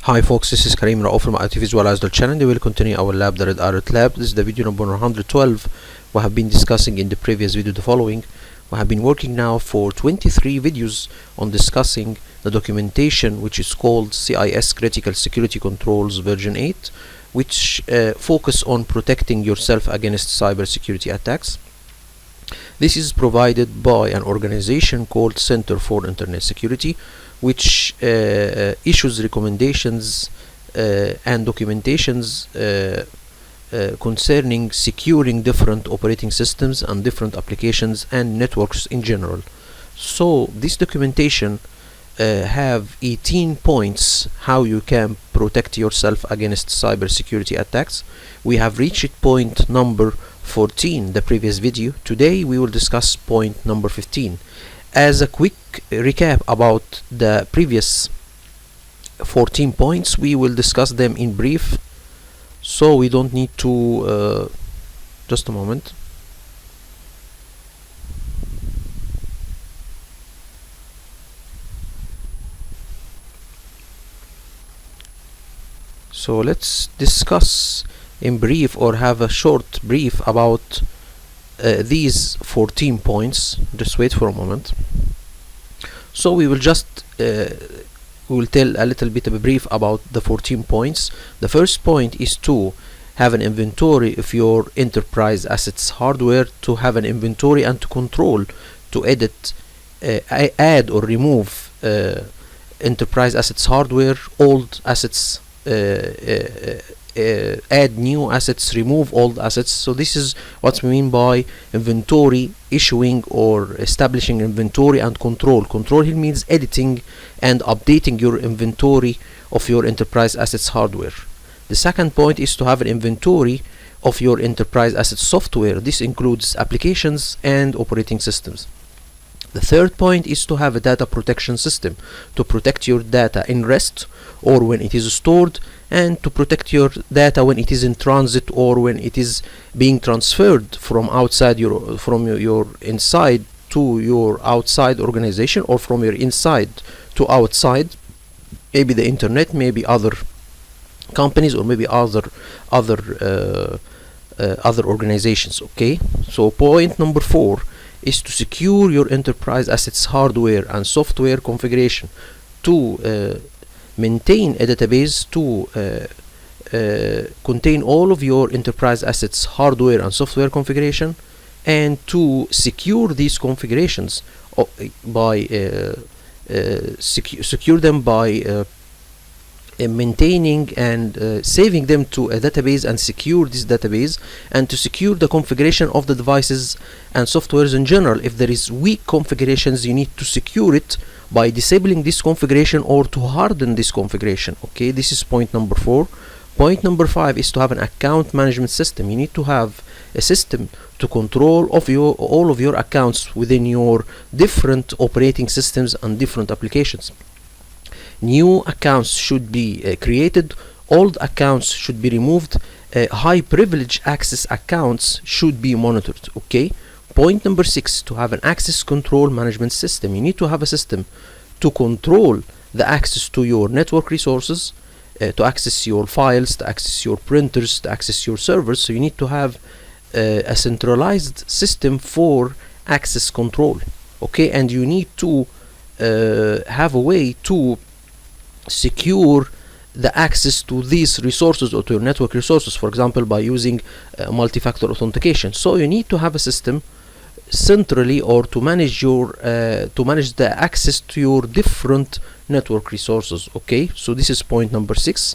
Hi folks, this is Karim Rao from IT Visualizer channel. We will continue our lab, the Red Alert lab. This is the video number 112. We have been discussing in the previous video the following. We have been working now for 23 videos on discussing the documentation which is called CIS Critical Security Controls version 8, which focus on protecting yourself against cybersecurity attacks. This is provided by an organization called Center for Internet Security, which issues recommendations and documentations concerning securing different operating systems and different applications and networks in general. So this documentation have 18 points how you can protect yourself against cybersecurity attacks. We have reached point number 14 the previous video. Today we will discuss point number 15. As a quick recap about the previous 14 points, we will discuss them in brief, so we don't need to just a moment. So let's discuss in brief, or have a short brief about these 14 points. Just wait for a moment. So we will just we will tell a little bit of a brief about the 14 points. The first point is to have an inventory of your enterprise assets hardware, to have an inventory and to control, to edit, add or remove enterprise assets hardware, old assets, add new assets, remove old assets. So this is what we mean by inventory, issuing or establishing inventory, and control. Control here means editing and updating your inventory of your enterprise assets hardware. The second point is to have an inventory of your enterprise assets software. This includes applications and operating systems. The third point is to have a data protection system to protect your data in rest or when it is stored, and to protect your data when it is in transit or when it is being transferred from outside your inside to your outside organization, or from your inside to outside, maybe the internet, maybe other companies, or maybe other organizations. Okay, so point number 4 is to secure your enterprise assets hardware and software configuration, to maintain a database to contain all of your enterprise assets hardware and software configuration, and to secure these configurations by secure them by maintaining and saving them to a database, and secure this database, and to secure the configuration of the devices and softwares in general. If there is weak configurations, you need to secure it by disabling this configuration or to harden this configuration. Okay, this is point number 4. Point number 5 is to have an account management system. You need to have a system to control of all of your accounts within your different operating systems and different applications. New accounts should be created, old accounts should be removed, high privilege access accounts should be monitored. Okay, point number 6, to have an access control management system. You need to have a system to control the access to your network resources, to access your files, to access your printers, to access your servers. So you need to have a centralized system for access control. Okay, and you need to have a way to secure the access to these resources or to your network resources, for example by using multi-factor authentication. So you need to have a system centrally, or to manage your to manage the access to your different network resources. Okay, so this is point number 6.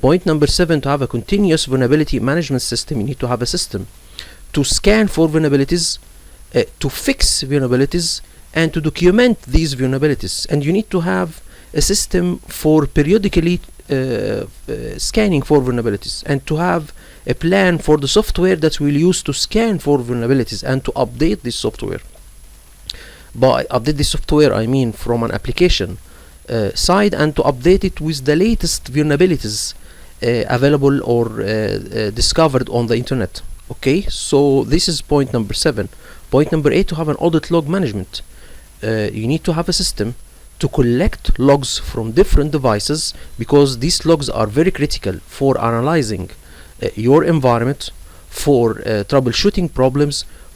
Point number 7, to have a continuous vulnerability management system. You need to have a system to scan for vulnerabilities, to fix vulnerabilities, and to document these vulnerabilities. And you need to have a system for periodically scanning for vulnerabilities, and to have a plan for the software that we'll use to scan for vulnerabilities, and to update this software. By update this software, I mean from an application side, and to update it with the latest vulnerabilities available or discovered on the internet. Okay, so this is point number 7. Point number 8, to have an audit log management. You need to have a system to collect logs from different devices, because these logs are very critical for analyzing your environment, for troubleshooting problems,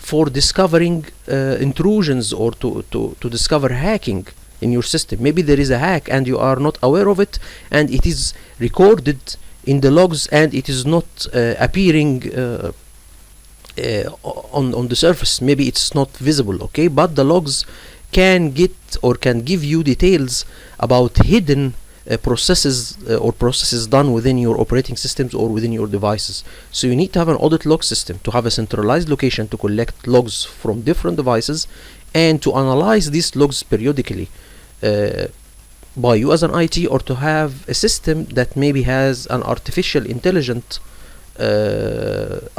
for discovering intrusions, or to discover hacking in your system. Maybe there is a hack and you are not aware of it, and it is recorded in the logs and it is not appearing on the surface. Maybe it's not visible, okay, but the logs can get or can give you details about hidden processes or processes done within your operating systems or within your devices. So you need to have an audit log system, to have a centralized location to collect logs from different devices and to analyze these logs periodically by you as an IT, or to have a system that maybe has an artificial intelligent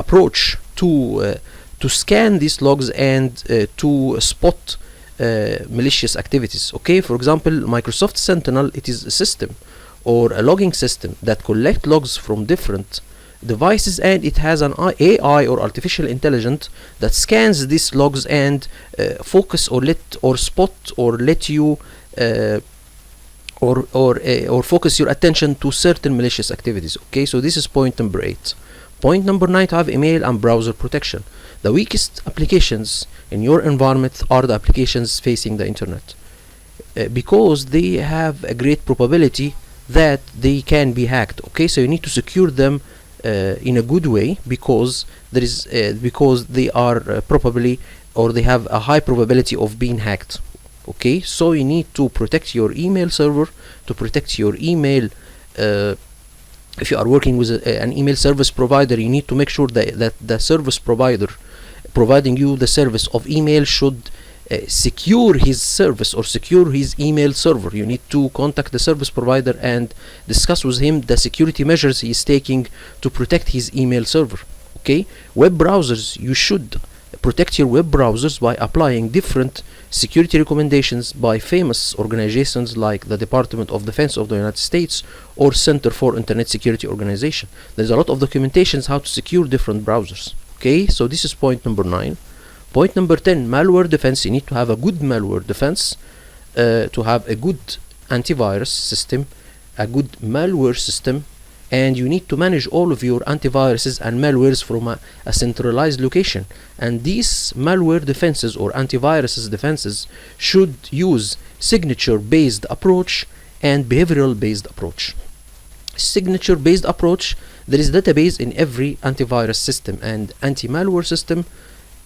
approach to scan these logs and to spot malicious activities. Okay, for example, Microsoft Sentinel, it is a system or a logging system that collect logs from different devices, and it has an AI or artificial intelligence that scans these logs and focus or spot or let you or focus your attention to certain malicious activities. Okay, so this is point number 8. Point number 9, to have email and browser protection. The weakest applications in your environment are the applications facing the internet, because they have a great probability that they can be hacked. Okay, so you need to secure them in a good way, because there is because they are probably, or they have a high probability of being hacked. Okay, so you need to protect your email server, to protect your email. If you are working with an email service provider, you need to make sure that the service provider providing you the service of email should secure his service or secure his email server. You need to contact the service provider and discuss with him the security measures he is taking to protect his email server. Okay, web browsers, you should protect your web browsers by applying different security recommendations by famous organizations like the Department of Defense of the United States or Center for Internet Security Organization. There's a lot of documentations how to secure different browsers. Okay, so this is point number 9. Point number 10, malware defense. You need to have a good malware defense, to have a good antivirus system, a good malware system, and you need to manage all of your antiviruses and malwares from a centralized location. And these malware defenses or antiviruses defenses should use signature based approach and behavioral based approach. Signature based approach, there is a database in every antivirus system and anti-malware system.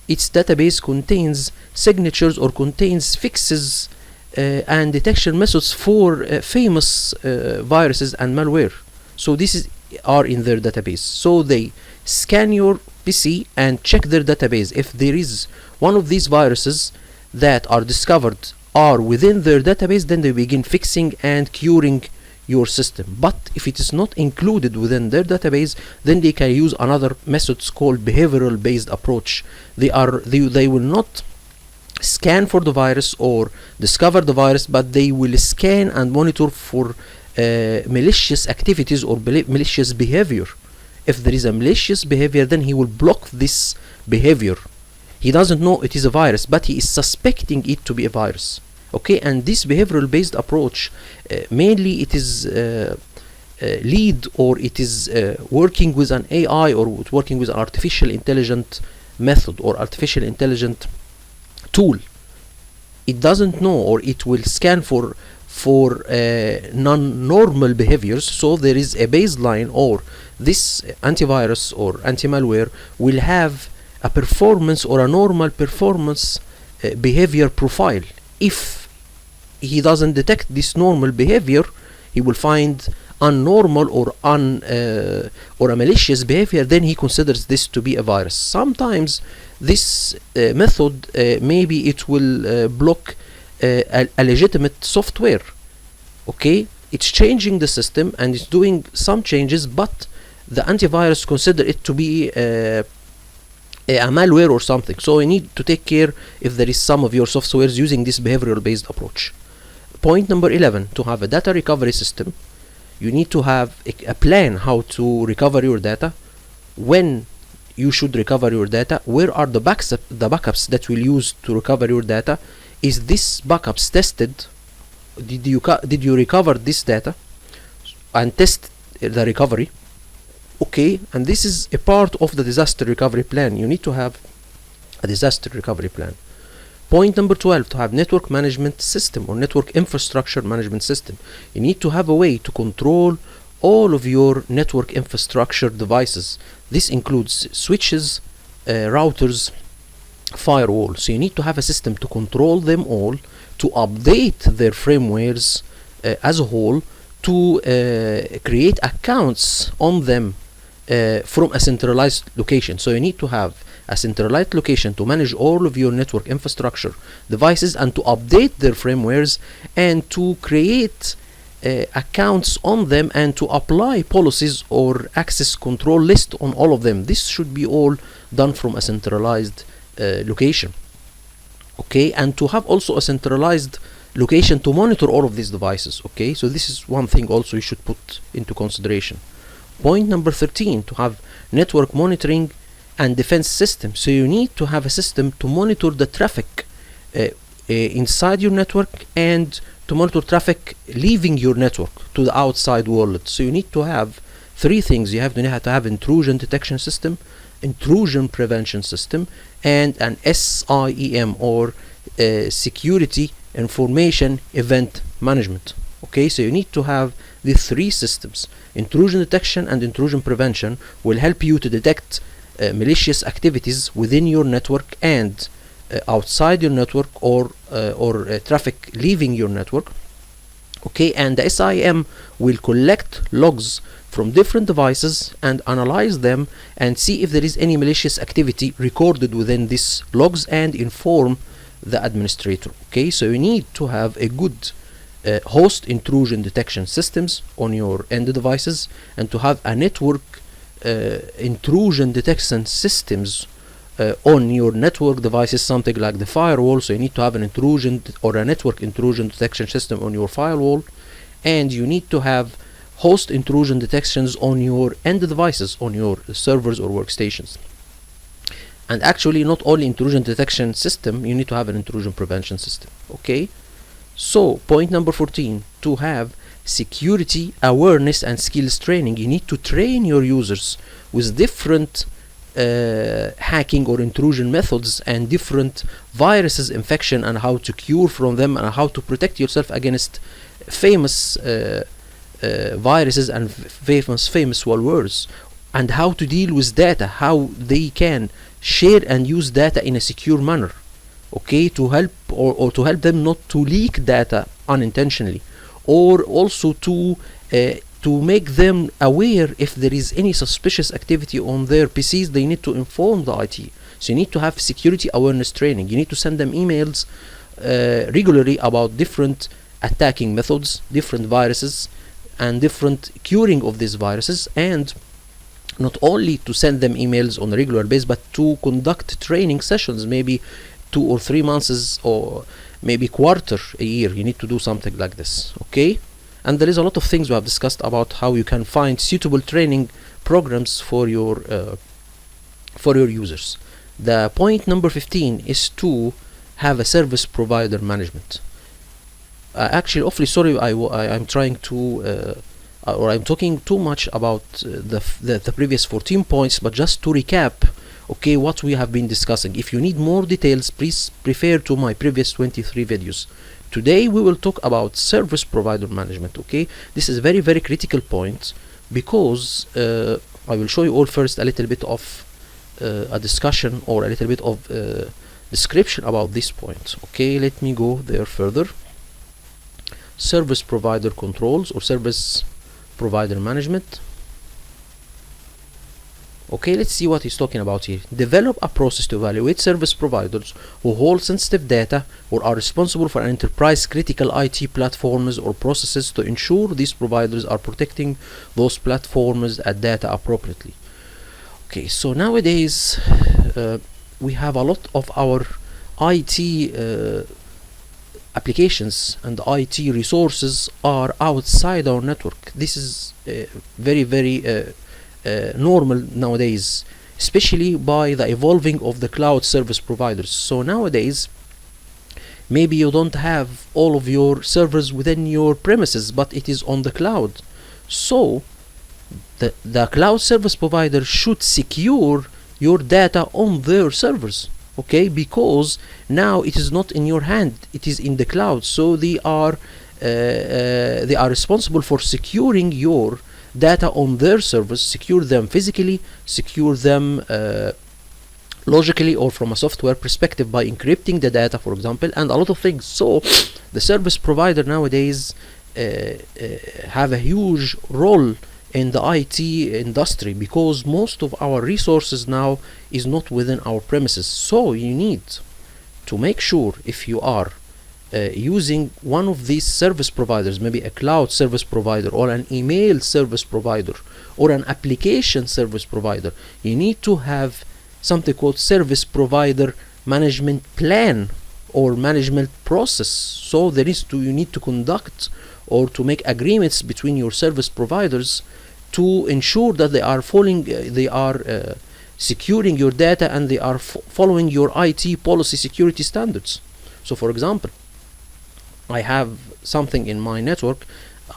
Its database contains signatures or contains fixes and detection methods for famous viruses and malware. So these are in their database. So they scan your PC and check their database. If there is one of these viruses that are discovered are within their database, then they begin fixing and curing your system. But if it is not included within their database, then they can use another methods called behavioral based approach. They will not scan for the virus or discover the virus, but they will scan and monitor for malicious activities or malicious behavior. If there is a malicious behavior, then he will block this behavior. He doesn't know it is a virus, but he is suspecting it to be a virus. Okay, and this behavioral based approach, mainly it is lead, or it is working with an AI or working with an artificial intelligent method or artificial intelligent tool. It doesn't know, or it will scan for non-normal behaviors. So there is a baseline, or this antivirus or anti-malware will have a performance or a normal performance behavior profile. If he doesn't detect this normal behavior, he will find unnormal or a malicious behavior, then he considers this to be a virus. Sometimes this method maybe it will block a legitimate software. Okay, it's changing the system and it's doing some changes, but the antivirus consider it to be a malware or something. So you need to take care if there is some of your softwares using this behavioral based approach. Point number 11, to have a data recovery system, you need to have a plan how to recover your data, when you should recover your data, where are the backups that will use to recover your data, is this backups tested did you recover this data and test the recovery. Okay, and this is a part of the disaster recovery plan. You need to have a disaster recovery plan. Point number 12, to have network management system or network infrastructure management system. You need to have a way to control all of your network infrastructure devices. This includes switches, routers, firewall. So you need to have a system to control them all, to update their firmwares as a whole, to create accounts on them from a centralized location. So you need to have a centralized location to manage all of your network infrastructure devices and to update their firmwares and to create accounts on them and to apply policies or access control list on all of them. This should be all done from a centralized location. Okay, and to have also a centralized location to monitor all of these devices. Okay, so this is one thing also you should put into consideration. Point number 13, to have network monitoring and defense system. So you need to have a system to monitor the traffic inside your network and to monitor traffic leaving your network to the outside world. So you need to have three things. You have to have intrusion detection system, intrusion prevention system, and an SIEM or security information event management. Okay, so you need to have these three systems. Intrusion detection and intrusion prevention will help you to detect malicious activities within your network and outside your network or traffic leaving your network. Okay, and the SIM will collect logs from different devices and analyze them and see if there is any malicious activity recorded within these logs and inform the administrator. Okay, so you need to have a good host intrusion detection systems on your end devices and to have a network intrusion detection systems on your network devices, something like the firewall. So you need to have an intrusion or a network intrusion detection system on your firewall, and you need to have host intrusion detections on your end devices, on your servers or workstations. And actually not only intrusion detection system, you need to have an intrusion prevention system. Okay, so point number 14, to have security awareness and skills training. You need to train your users with different hacking or intrusion methods and different viruses infection and how to cure from them and how to protect yourself against famous viruses and famous malwares, and how to deal with data, how they can share and use data in a secure manner. Okay, to help or to help them not to leak data unintentionally, or also to make them aware if there is any suspicious activity on their PCs. They need to inform the IT. So you need to have security awareness training. You need to send them emails regularly about different attacking methods, different viruses, and different curing of these viruses, and not only to send them emails on a regular basis, but to conduct training sessions, maybe 2 or 3 months or maybe quarter a year. You need to do something like this. Okay, and there is a lot of things we have discussed about how you can find suitable training programs for your users. The point number 15 is to have a service provider management. Actually, awfully sorry, I'm trying to or I'm talking too much about the previous 14 points, but just to recap, okay, what we have been discussing. If you need more details, please refer to my previous 23 videos. Today we will talk about service provider management. Okay, this is a very, very critical point, because I will show you all first a little bit of a discussion or a little bit of description about this point. Okay, let me go there further. Service provider controls or service provider management. Okay, let's see what he's talking about here. Develop a process to evaluate service providers who hold sensitive data or are responsible for enterprise critical IT platforms or processes to ensure these providers are protecting those platforms and data appropriately. Okay, so nowadays we have a lot of our IT applications and IT resources are outside our network. This is very, very normal nowadays, especially by the evolving of the cloud service providers. So nowadays Maybe you don't have all of your servers within your premises, but it is on the cloud. So the cloud service provider should secure your data on their servers, okay, because now it is not in your hand, it is in the cloud. So they are responsible for securing your data on their servers, secure them physically, secure them logically, or from a software perspective by encrypting the data, for example, and a lot of things. So the service provider nowadays have a huge role in the IT industry, because most of our resources now is not within our premises. So you need to make sure, if you are using one of these service providers, maybe a cloud service provider or an email service provider or an application service provider, you need to have something called service provider management plan or management process. So you need to conduct or to make agreements between your service providers to ensure that they are securing your data, and they are following your IT policy security standards. So for example, I have something in my network,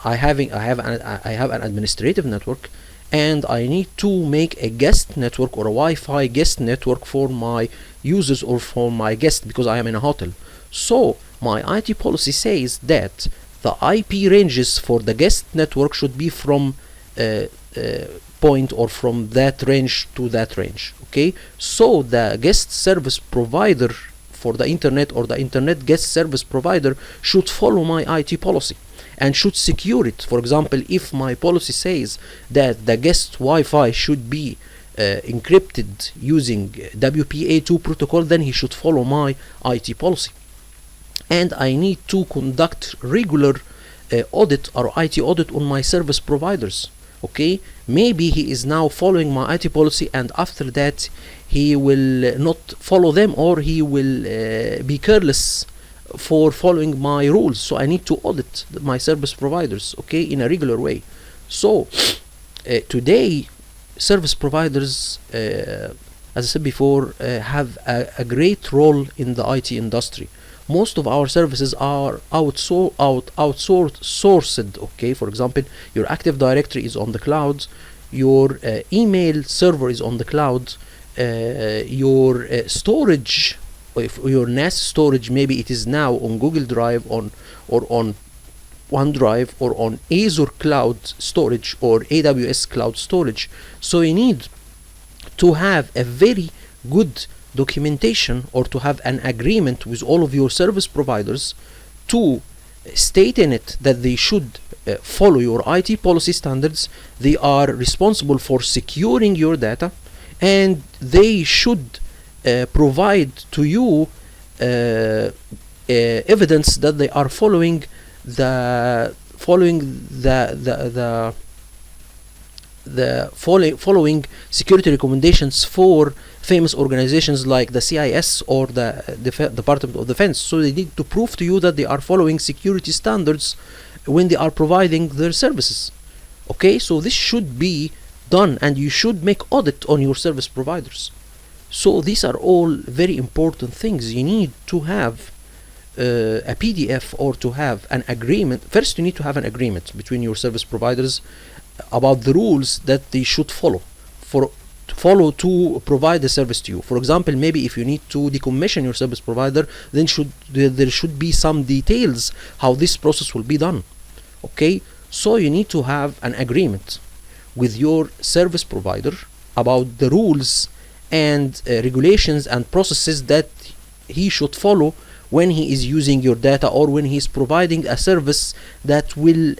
I have an administrative network, and I need to make a guest network or a Wi-Fi guest network for my users or for my guests, because I am in a hotel. So my IT policy says that the IP ranges for the guest network should be from point or from that range to that range, okay? So the guest service provider for the internet or the internet guest service provider should follow my IT policy and should secure it. For example, if my policy says that the guest Wi-Fi should be encrypted using WPA2 protocol, then he should follow my IT policy. And I need to conduct regular audit or IT audit on my service providers, okay? Maybe he is now following my IT policy, and after that he will not follow them, or he will be careless for following my rules. So I need to audit my service providers, okay, in a regular way. So today service providers, as I said before, have a great role in the IT industry. Most of our services are outsourced, okay? For example, your Active Directory is on the cloud, your email server is on the cloud, your storage, your NAS storage, maybe it is now on Google Drive or on OneDrive or on Azure Cloud Storage or AWS Cloud Storage. So you need to have a very good documentation, or to have an agreement with all of your service providers to state in it that they should follow your IT policy standards, they are responsible for securing your data, and they should provide to you evidence that they are following following security recommendations for famous organizations like the CIS or the Department of Defense. So they need to prove to you that they are following security standards when they are providing their services, okay? So this should be done, and you should make audit on your service providers. So these are all very important things. You need to have a PDF, or to have an agreement. First, you need to have an agreement between your service providers about the rules that they should follow to provide the service to you. For example, maybe if you need to decommission your service provider, then there should be some details how this process will be done, okay? So you need to have an agreement with your service provider about the rules and regulations and processes that he should follow when he is using your data, or when he is providing a service that will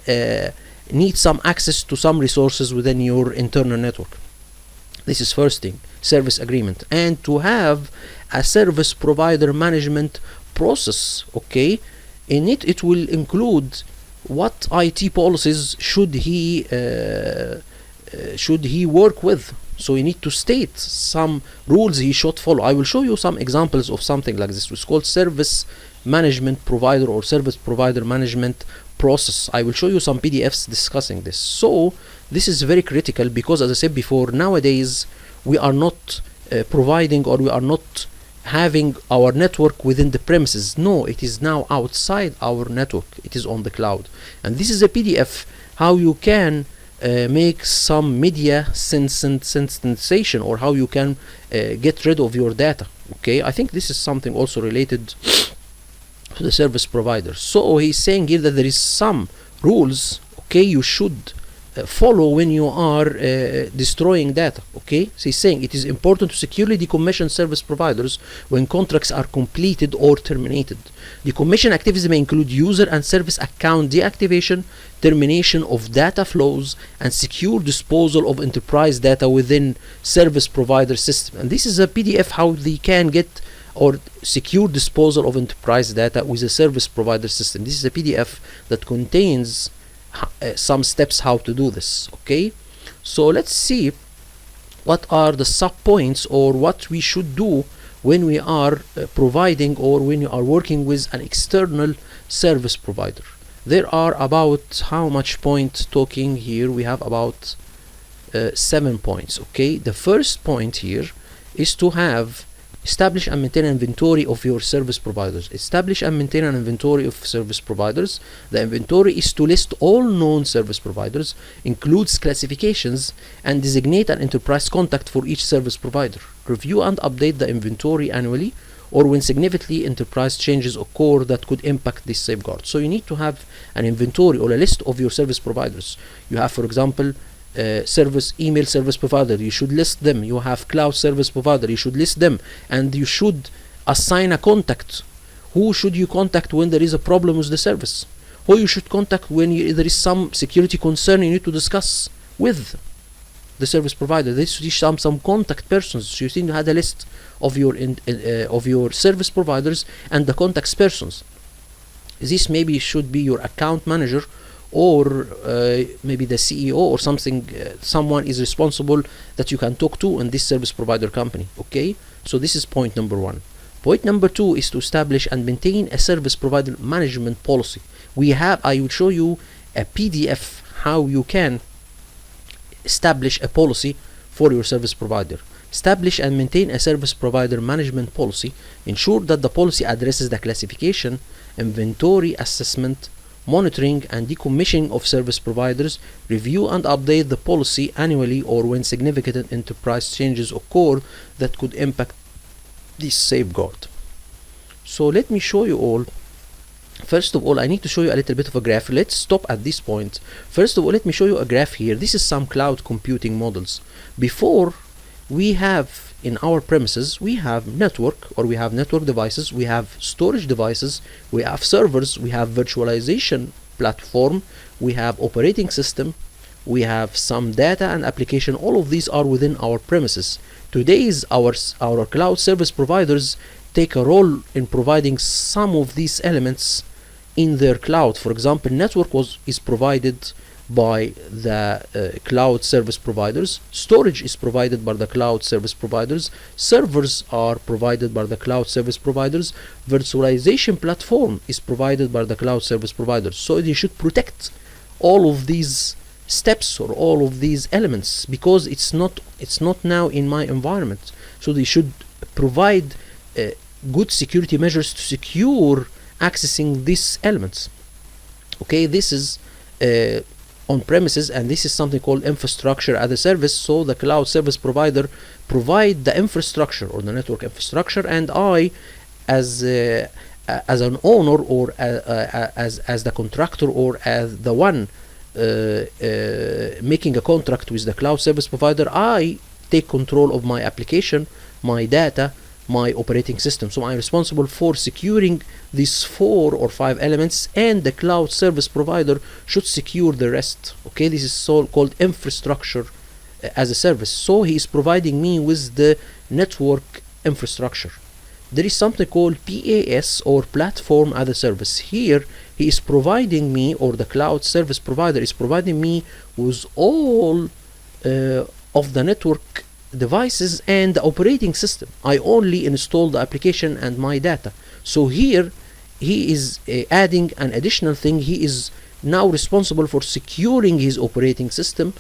need some access to some resources within your internal network. This is first thing, service agreement. And to have a service provider management process, okay? In it will include what IT policies should he work with. So you need to state some rules he should follow. I will show you some examples of something like this. It's called service management provider or service provider management process. I will show you some PDFs discussing this. So this is very critical, because as I said before, nowadays we are not providing, or we are not having our network within the premises. No, it is now outside our network. It is on the cloud. And this is a PDF how you can make some media sensation, or how you can get rid of your data. Okay, I think this is something also related to the service provider. So he's saying here that there is some rules, okay, you should follow when you are destroying data. Okay, so he's saying it is important to securely decommission service providers when contracts are completed or terminated. Decommission activities may include user and service account deactivation, termination of data flows, and secure disposal of enterprise data within service provider system. And this is a PDF how they can get or secure disposal of enterprise data with a service provider system. This is a PDF that contains some steps how to do this. Okay, so let's see what are the sub points, or what we should do when we are providing, or when you are working with an external service provider. There are about how much point talking here? We have about 7 points. Okay, the first point here is to have establish and maintain an inventory of your service providers. Establish and maintain an inventory of service providers. The inventory is to list all known service providers, includes classifications, and designate an enterprise contact for each service provider. Review and update the inventory annually, or when significantly enterprise changes occur that could impact this safeguard. So you need to have an inventory or a list of your service providers. You have, for example, email service provider, you should list them. You have cloud service provider, you should list them, and you should assign a contact. Who should you contact when there is a problem with the service? Who you should contact when there is some security concern you need to discuss with the service provider. This is some contact persons. So you see, you had a list of your service providers and the contact persons. This maybe should be your account manager, or maybe the CEO or something. Someone is responsible that you can talk to in this service provider company. Okay, so this is point number 1. Point number 2 is to establish and maintain a service provider management policy. I will show you a PDF how you can establish a policy for your service provider. Establish and maintain a service provider management policy. Ensure that the policy addresses the classification, inventory assessment, monitoring, and decommissioning of service providers. Review and update the policy annually, or when significant enterprise changes occur that could impact this safeguard. So let me show you all. First of all, I need to show you a little bit of a graph. Let's stop at this point. First of all, let me show you a graph here. This is some cloud computing models. Before, we have in our premises, we have network, or we have network devices, we have storage devices, we have servers, we have virtualization platform, we have operating system, we have some data and application. All of these are within our premises. Today's our cloud service providers take a role in providing some of these elements in their cloud. For example, network is provided by the cloud service providers. Storage is provided by the cloud service providers. Servers are provided by the cloud service providers. Virtualization platform is provided by the cloud service providers. So they should protect all of these steps or all of these elements, because it's not now in my environment. So they should provide good security measures to secure accessing these elements. Okay, this is on premises, and this is something called infrastructure as a service. So the cloud service provider provide the infrastructure or the network infrastructure, and I as an owner, or as the contractor, or as the one making a contract with the cloud service provider, I take control of my application, my data, my operating system. So I'm responsible for securing these 4 or 5 elements, and the cloud service provider should secure the rest. Okay, this is so-called infrastructure as a service. So he is providing me with the network infrastructure. There is something called PaaS, or platform as a service. Here he is providing me, or the cloud service provider is providing me with all of the network devices and the operating system. I only install the application and my data. So here he is adding an additional thing. He is now responsible for securing his operating system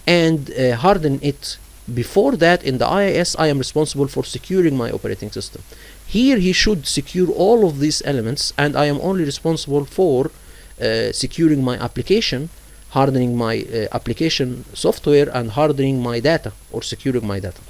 and harden it. Before that, in the IIS, I am responsible for securing my operating system. Here he should secure all of these elements, and I am only responsible for securing my application, hardening my application software, and hardening my data or securing my data.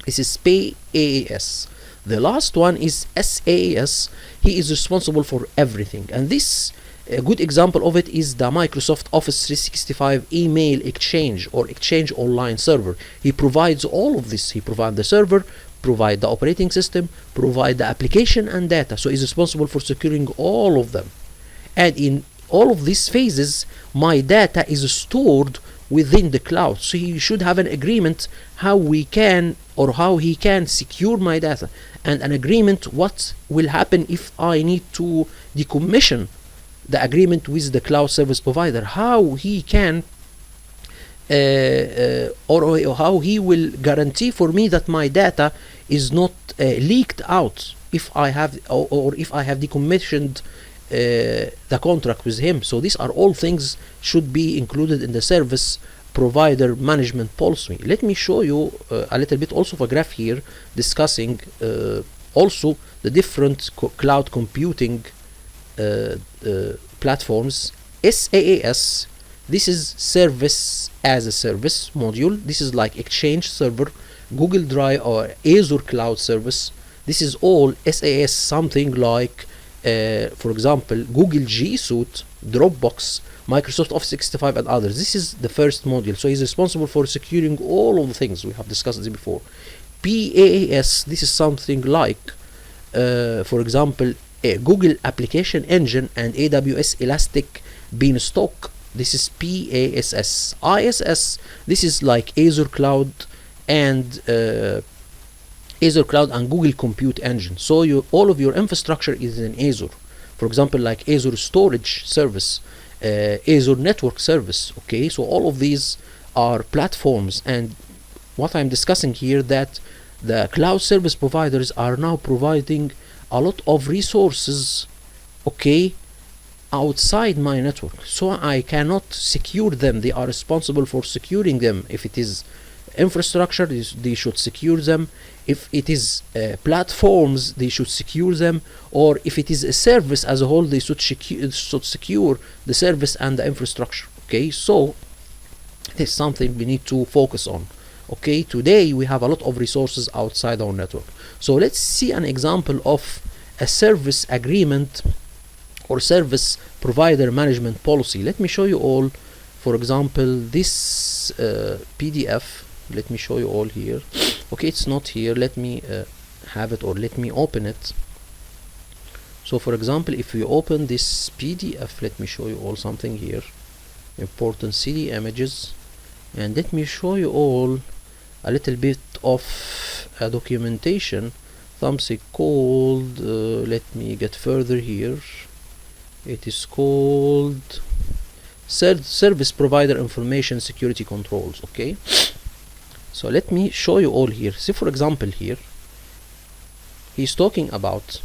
This is PAAS. The last one is SaaS. He is responsible for everything, and this a good example of it is the Microsoft Office 365 email exchange or exchange online server. He provides all of this. He provides the server, provide the operating system, provide the application and data. So he's responsible for securing all of them. And in all of these phases, my data is stored within the cloud. So he should have an agreement how we can or how he can secure my data, and an agreement what will happen if I need to decommission the agreement with the cloud service provider, how he can or how he will guarantee for me that my data is not leaked out if I have or if I have decommissioned the contract with him. So these are all things should be included in the service provider management policy. Let me show you a little bit also of a graph here discussing also the different cloud computing platforms. SaaS, this is service as a service module. This is like Exchange server, Google Drive or Azure cloud service. This is all SaaS, something like for example Google G Suite, Dropbox, Microsoft Office 365 and others. This is the first module, so he's responsible for securing all of the things we have discussed this before. PaaS, this is something like for example Google Application Engine and AWS Elastic Beanstalk. This is PaaS. ISS, this is like Azure Cloud and Google Compute Engine. So all of your infrastructure is in Azure. For example, like Azure Storage Service, Azure Network Service. Okay, so all of these are platforms, and what I'm discussing here that the cloud service providers are now providing a lot of resources, okay, outside my network, so I cannot secure them. They are responsible for securing them. If it is infrastructure, they should secure them. If it is platforms, they should secure them. Or if it is a service as a whole, they should secure the service and the infrastructure. Okay, so this is something we need to focus on. Okay, today we have a lot of resources outside our network. So let's see an example of a service agreement or service provider management policy. Let me show you all, for example, this PDF. Let me show you all here. Okay, it's not here. Let me have it, or let me open it. So for example, if we open this PDF, let me show you all something here. Important CD images, and let me show you all a little bit of a documentation, something called let me get further here. It is called Service Provider Information Security Controls. Okay, so let me show you all here. See, for example, here he's talking about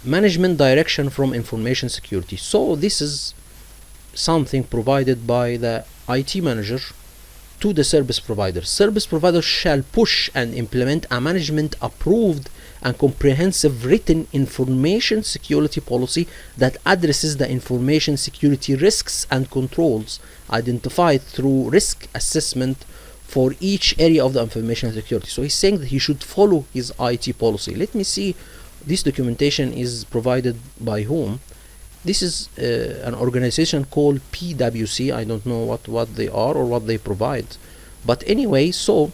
management direction from information security. So this is something provided by the IT manager to the service provider. Service provider shall push and implement a management approved and comprehensive written information security policy that addresses the information security risks and controls identified through risk assessment for each area of the information security. So he's saying that he should follow his IT policy. Let me see, this documentation is provided by whom? This is an organization called PwC. I don't know what they are or what they provide, but anyway, so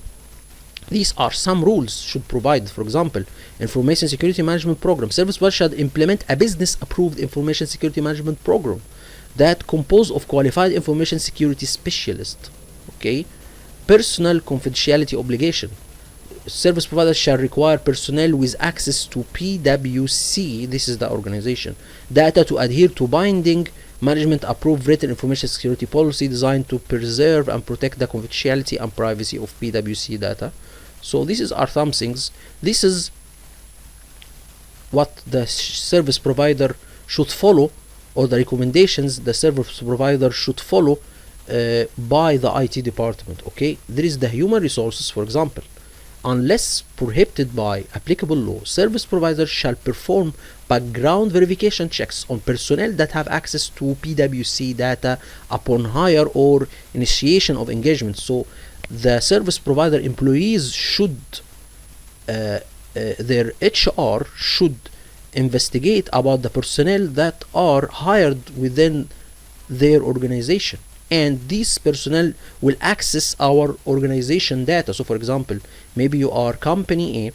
these are some rules should provide. For example, information security management program. Service provider should implement a business approved information security management program that composed of qualified information security specialists. Okay, personal confidentiality obligation. Service providers shall require personnel with access to PwC, this is the organization, data to adhere to binding management approved written information security policy designed to preserve and protect the confidentiality and privacy of PwC data. So this are some things. This is what the service provider should follow, or the recommendations the service provider should follow by the IT department. Okay, there is the human resources, for example. unless prohibited by applicable law, service providers shall perform background verification checks on personnel that have access to PwC data upon hire or initiation of engagement. So the service provider employees should their HR should investigate about the personnel that are hired within their organization, and these personnel will access our organization data. So for example, maybe you are company A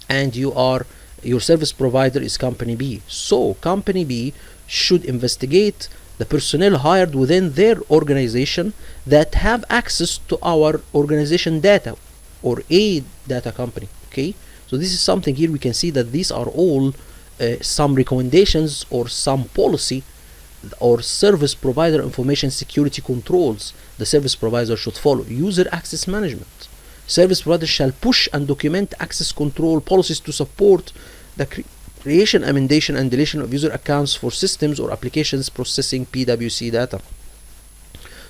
and your service provider is company B, so company B should investigate the personnel hired within their organization that have access to our organization data, or a data company. Okay, so this is something here we can see that these are all some recommendations or some policy or service provider information security controls the service provider should follow. User access management. Service providers shall push and document access control policies to support the creation, amendation, and deletion of user accounts for systems or applications processing PwC data.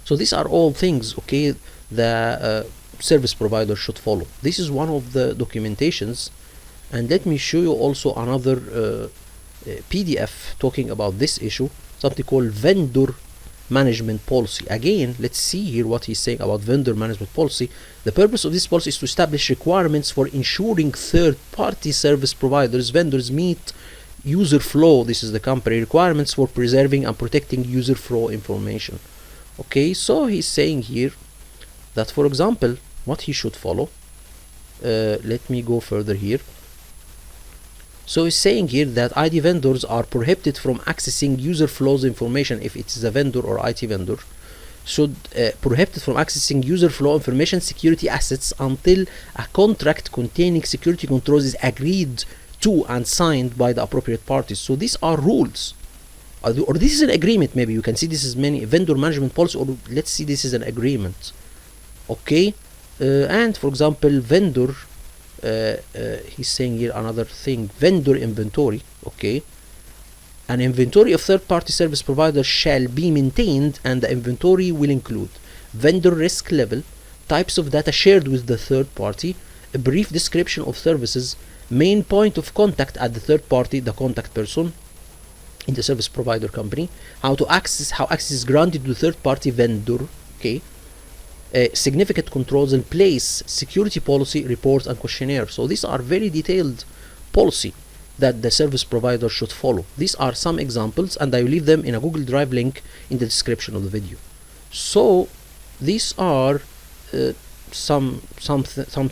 So these are all things, okay, the service provider should follow. This is one of the documentations, and let me show you also another PDF talking about this issue, something called vendor management policy. Again, let's see here what he's saying about vendor management policy. The purpose of this policy is to establish requirements for ensuring third-party service providers, vendors meet user flow, this is the company requirements for preserving and protecting user flow information. Okay, so he's saying here that, for example, what he should follow. Let me go further here. So he's saying here that ID vendors are prohibited from accessing user flows information. If it is a vendor or IT vendor, should prohibited from accessing user flow information security assets until a contract containing security controls is agreed to and signed by the appropriate parties. So these are rules, or this is an agreement. Maybe you can see this is many vendor management policy, or let's see this is an agreement. Okay, and for example, vendor. He's saying here another thing, vendor inventory. Okay, an inventory of third-party service providers shall be maintained, and the inventory will include vendor risk level, types of data shared with the third party, a brief description of services, main point of contact at the third party, the contact person in the service provider company, how access is granted to third-party vendor. Okay, significant controls in place, security policy, reports, and questionnaire. So these are very detailed policy that the service provider should follow. These are some examples, and I will leave them in a Google Drive link in the description of the video. So these are some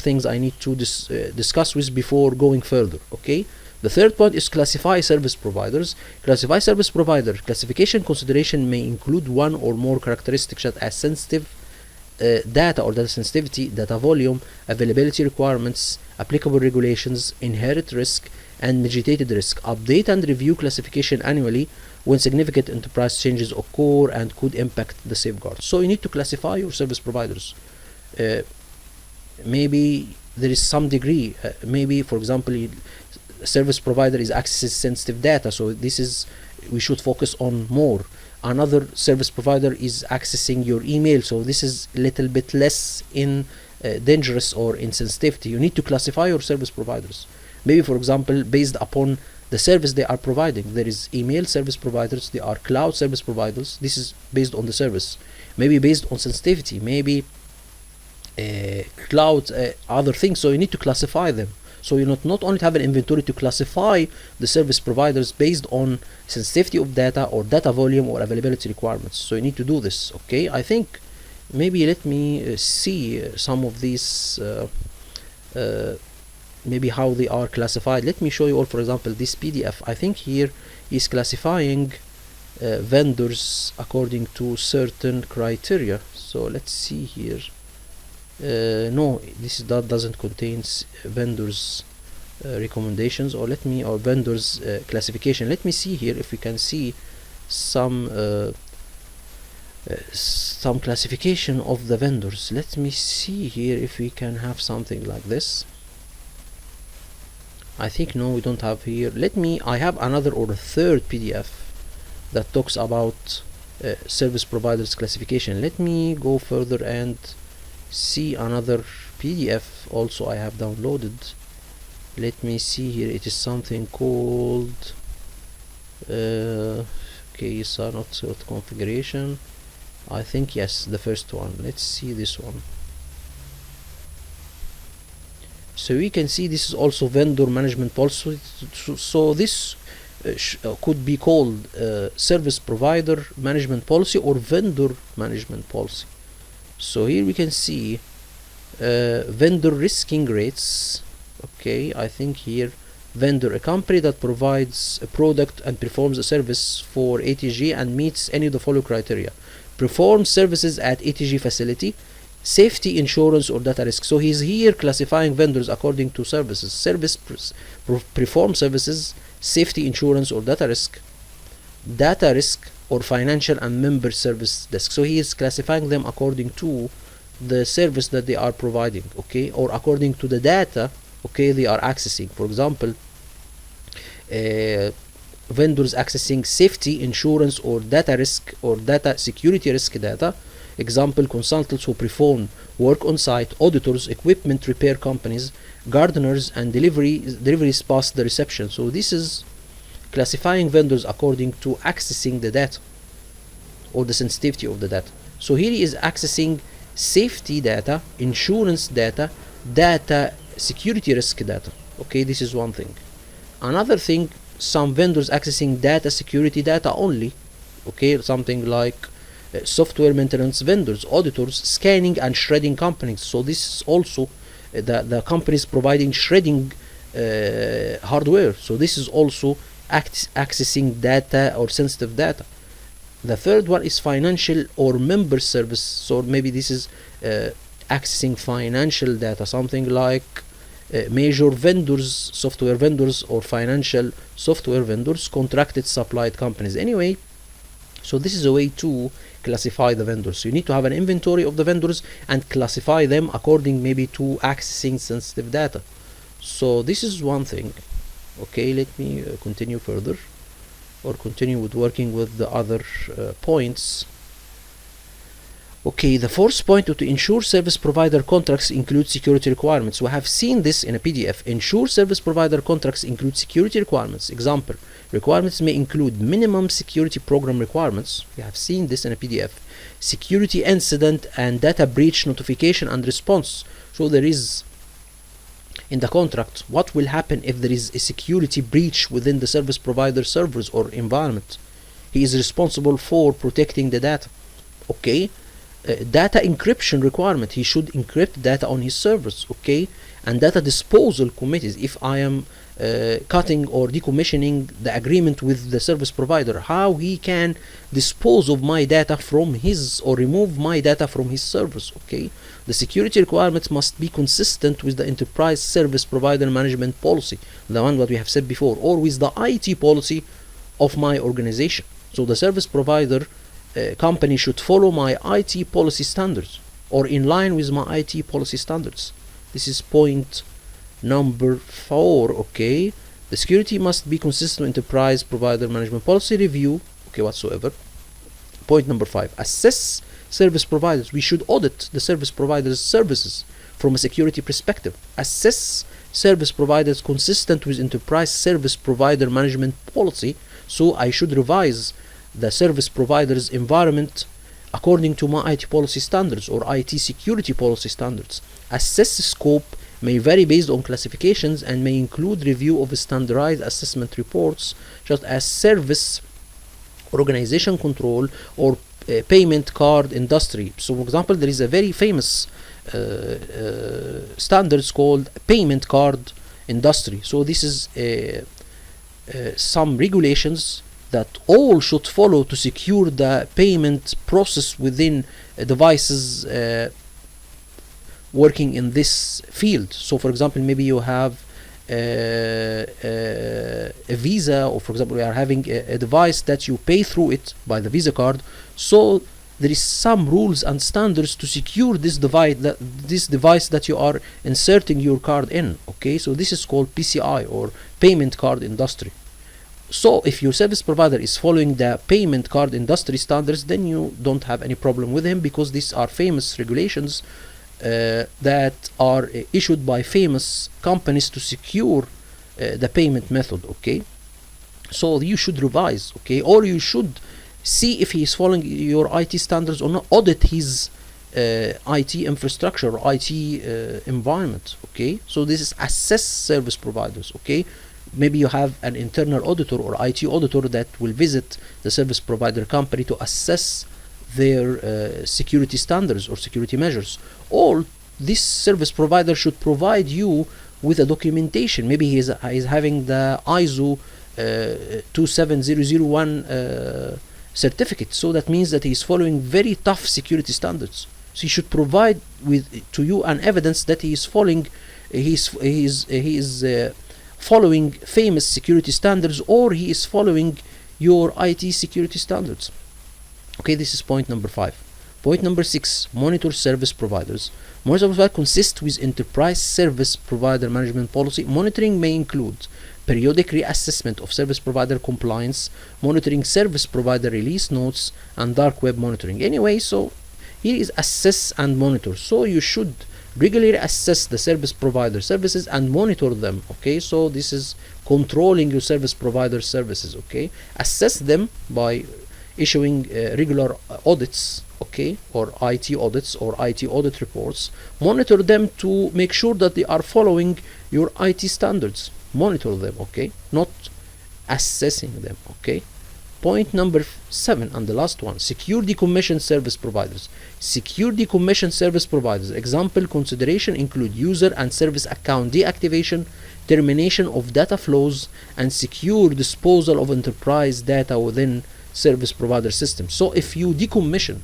things I need to discuss with before going further. Okay, the third point is classify service providers. Classify service provider. Classification consideration may include one or more characteristics such as sensitive data or data sensitivity, data volume, availability requirements, applicable regulations, inherent risk, and mitigated risk. Update and review classification annually when significant enterprise changes occur and could impact the safeguards. So you need to classify your service providers. Maybe there is some degree, maybe for example, service provider is accessing sensitive data, so this is we should focus on more. Another service provider is accessing your email, so this is a little bit less in dangerous or insensitivity. You need to classify your service providers. Maybe for example, based upon the service they are providing, there is email service providers, there are cloud service providers. This is based on the service. Maybe based on sensitivity, maybe cloud, other things. So you need to classify them. So you not only have an inventory to classify the service providers based on sensitivity of data or data volume or availability requirements. So you need to do this. Okay, I think maybe let me see some of these, maybe how they are classified. Let me show you all, for example, this PDF. I think here is classifying vendors according to certain criteria. So let's see here. No, that doesn't contain vendors recommendations, or vendors classification. Let me see here if we can see some classification of the vendors. Let me see here if we can have something like this. I think no, we don't have here. I have another or a third PDF that talks about service providers classification. Let me go further and see another PDF also I have downloaded. Let me see here. It is something called okay, sign out configuration. I think yes, the first one. Let's see this one. So we can see this is also vendor management policy. So this could be called service provider management policy or vendor management policy. So here we can see vendor risking rates. Okay, I think here vendor, a company that provides a product and performs a service for ATG and meets any of the following criteria: performs services at ATG facility, safety, insurance, or data risk. So he's here classifying vendors according to services: perform services, safety, insurance, or data risk or financial and member service desk. So he is classifying them according to the service that they are providing, okay, or according to the data, okay, they are accessing. For example, vendors accessing safety, insurance, or data risk or data security risk data. Example, consultants who perform work on site, auditors, equipment repair companies, gardeners, and deliveries past the reception. So this is classifying vendors according to accessing the data or the sensitivity of the data. So here he is accessing safety data, insurance data, data security risk data. Okay, this is one thing. Another thing, some vendors accessing data security data only. Okay, something like software maintenance vendors, auditors, scanning and shredding companies. So this is also the companies providing shredding hardware. So this is also accessing data or sensitive data. The third one is financial or member service. So maybe this is accessing financial data, something like major vendors, software vendors, or financial software vendors, contracted supplied companies. Anyway, so this is a way to classify the vendors. So you need to have an inventory of the vendors and classify them according maybe to accessing sensitive data. So this is one thing. Okay, let me continue further, or continue with working with the other points. Okay, the fourth point, to ensure service provider contracts include security requirements. We have seen this in a PDF. Ensure service provider contracts include security requirements. Example, requirements may include minimum security program requirements. We have seen this in a PDF. Security incident and data breach notification and response. So there is in the contract what will happen if there is a security breach within the service provider servers or environment. He is responsible for protecting the data. Okay, data encryption requirement, he should encrypt data on his servers. Okay, and data disposal committees, if I am cutting or decommissioning the agreement with the service provider, how he can dispose of my data from his, or remove my data from his servers. Okay, the security requirements must be consistent with the enterprise service provider management policy, the one that we have said before, or with the IT policy of my organization. So the service provider company should follow my IT policy standards, or in line with my IT policy standards. This is point number 4. Okay, the security must be consistent with enterprise provider management policy review. Okay, whatsoever. Point number 5, assess service providers. We should audit the service providers' services from a security perspective. Assess service providers consistent with enterprise service provider management policy. So I should revise the service provider's environment according to my IT policy standards or IT security policy standards. Assess scope may vary based on classifications and may include review of standardized assessment reports such as service organization control or payment card industry. So for example, there is a very famous standards called payment card industry. So this is some regulations that all should follow to secure the payment process within devices working in this field. So for example, maybe you have a Visa, or for example we are having a device that you pay through it by the Visa card. So there is some rules and standards to secure this device that you are inserting your card in. Okay, so this is called PCI, or payment card industry. So if your service provider is following the payment card industry standards, then you don't have any problem with him, because these are famous regulations that are issued by famous companies to secure the payment method. Okay, so you should revise, okay, or you should see if he is following your IT standards or not. Audit his IT infrastructure or IT environment. Okay, so this is assess service providers. Okay, maybe you have an internal auditor or IT auditor that will visit the service provider company to assess their security standards or security measures. Or this service provider should provide you with a documentation. Maybe he is having the ISO 27001 certificate, so that means that he is following very tough security standards. So he should provide to you an evidence that he is following following famous security standards, or he is following your IT security standards. Okay, this is point number 5. Point number 6, monitor service providers. Monitor service provider consists with enterprise service provider management policy. Monitoring may include periodic reassessment of service provider compliance, monitoring service provider release notes, and dark web monitoring. Anyway, so here is assess and monitor. So you should regularly assess the service provider services and monitor them. Okay, so this is controlling your service provider services. Okay, assess them by issuing regular audits, okay, or IT audits or IT audit reports. Monitor them to make sure that they are following your IT standards. Monitor them, okay, not assessing them. Okay, point number 7 and the last one, secure decommissioned service providers. Secure decommissioned service providers. Example consideration include user and service account deactivation, termination of data flows, and secure disposal of enterprise data within service provider system. So if you decommission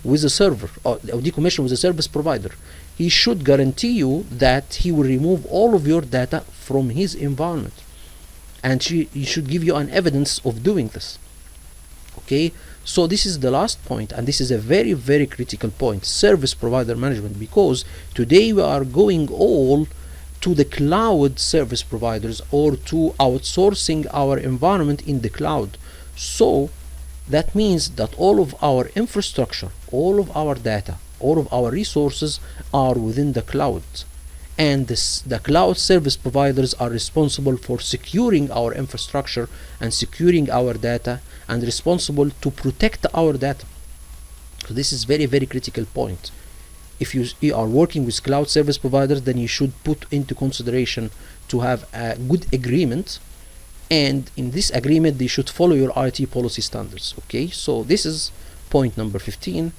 with a server or decommission with a service provider, he should guarantee you that he will remove all of your data from his environment, and he should give you an evidence of doing this. Okay, so this is the last point, and this is a very, very critical point, service provider management, because today we are going all to the cloud service providers or to outsourcing our environment in the cloud. So that means that all of our infrastructure, all of our data, all of our resources are within the cloud, and the cloud service providers are responsible for securing our infrastructure and securing our data, and responsible to protect our data. So this is very, very critical point. If you are working with cloud service providers, then you should put into consideration to have a good agreement, and in this agreement they should follow your IT policy standards. Okay, so this is point number 15.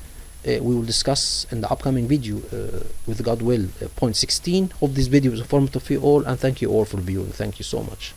We will discuss in the upcoming video with God will point 16. Hope this video was informative for you all, and thank you all for viewing. Thank you so much.